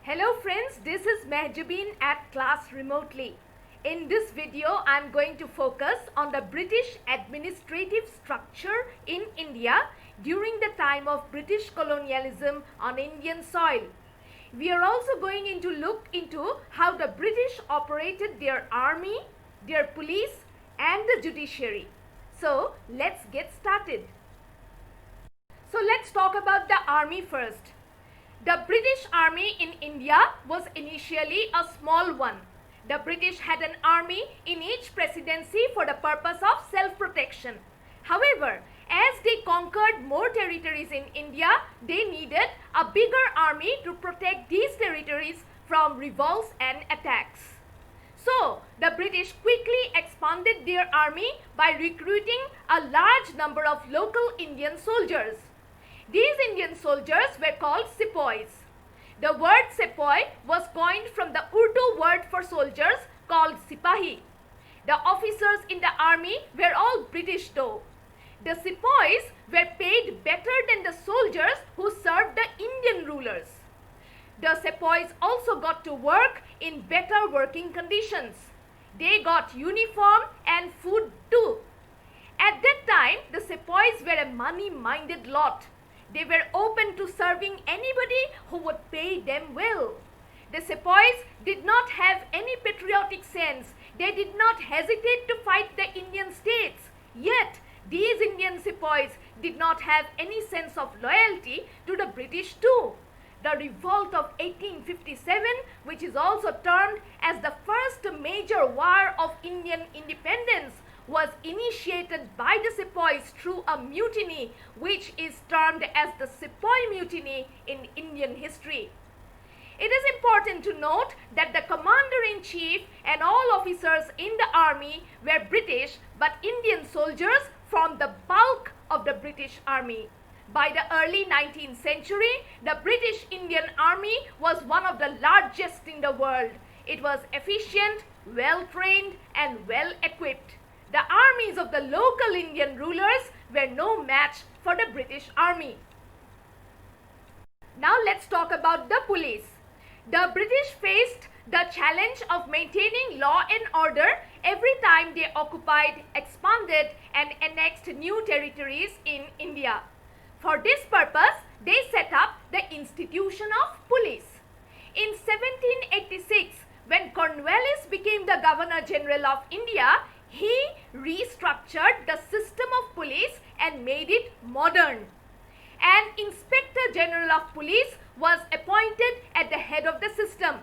Hello friends, this is Mehjabeen at Class Remotely. In this video, I am going to focus on the British administrative structure in India during the time of British colonialism on Indian soil. We are also going to look into how the British operated their army, their police and the judiciary. So let's get started. So let's talk about the army first. The British Army in India was initially a small one. The British had an army in each presidency for the purpose of self-protection. However, as they conquered more territories in India, they needed a bigger army to protect these territories from revolts and attacks. So, the British quickly expanded their army by recruiting a large number of local Indian soldiers. These Indian soldiers were called sepoys. The word sepoy was coined from the Urdu word for soldiers called sipahi. The officers in the army were all British though. The sepoys were paid better than the soldiers who served the Indian rulers. The sepoys also got to work in better working conditions. They got uniform and food too. At that time, the sepoys were a money-minded lot. They were open to serving anybody who would pay them well. The sepoys did not have any patriotic sense. They did not hesitate to fight the Indian states. Yet, these Indian sepoys did not have any sense of loyalty to the British too. The Revolt of 1857, which is also termed as the first major war of Indian independence, was initiated by the sepoys through a mutiny which is termed as the Sepoy Mutiny in Indian history. It is important to note that the commander-in-chief and all officers in the army were British, but Indian soldiers formed the bulk of the British army. By the early 19th century, the British Indian Army was one of the largest in the world. It was efficient, well-trained and well-equipped. The armies of the local Indian rulers were no match for the British Army. Now let's talk about the police. The British faced the challenge of maintaining law and order every time they occupied, expanded and annexed new territories in India. For this purpose, they set up the institution of police. In 1786, when Cornwallis became the Governor General of India, he restructured the system of police and made it modern. An Inspector General of Police was appointed at the head of the system.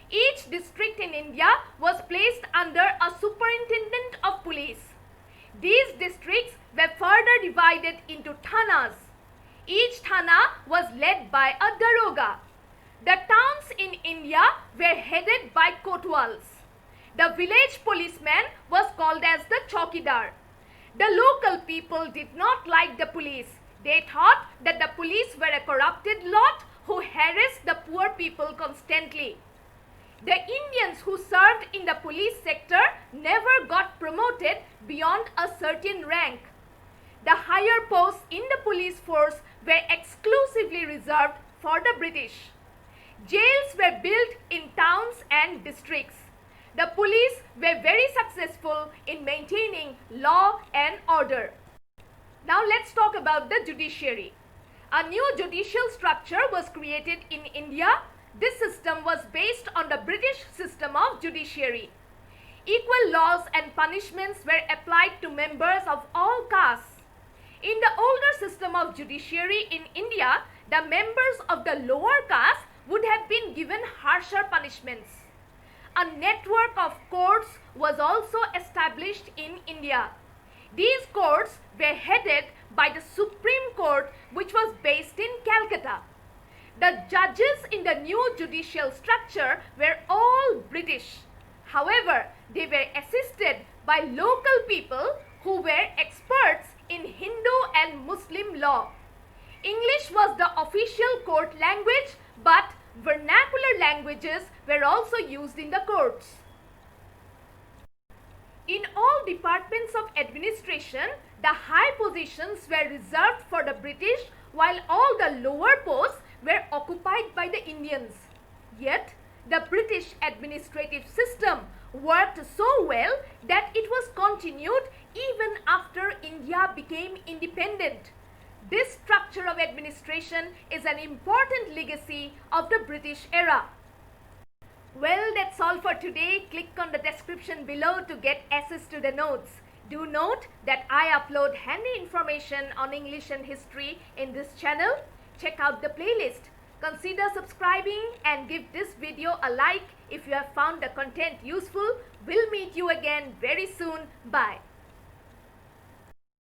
Each district in India was placed under a superintendent of police. These districts were further divided into thanas. Each thana was led by a daroga. The towns in India were headed by kotwals. The village policeman was called as the chowkidar. The local people did not like the police. They thought that the police were a corrupted lot who harassed the poor people constantly. The Indians who served in the police sector never got promoted beyond a certain rank. The higher posts in the police force were exclusively reserved for the British. Jails were built in towns and districts. The police were very successful in maintaining law and order. Now let's talk about the judiciary. A new judicial structure was created in India. This system was based on the British system of judiciary. Equal laws and punishments were applied to members of all castes. In the older system of judiciary in India, the members of the lower caste would have been given harsher punishments. A network of courts was also established in India. These courts were headed by the Supreme Court, which was based in Calcutta. The judges in the new judicial structure were all British. However, they were assisted by local people who were experts in Hindu and Muslim law. English was the official court language, but vernacular languages were also used in the courts. In all departments of administration, the high positions were reserved for the British while all the lower posts were occupied by the Indians. Yet, the British administrative system worked so well that it was continued even after India became independent. This structure of administration is an important legacy of the British era. Well, that's all for today. Click on the description below to get access to the notes. Do note that I upload handy information on English and history in this channel. Check out the playlist. Consider subscribing and give this video a like if you have found the content useful. We'll meet you again very soon. Bye.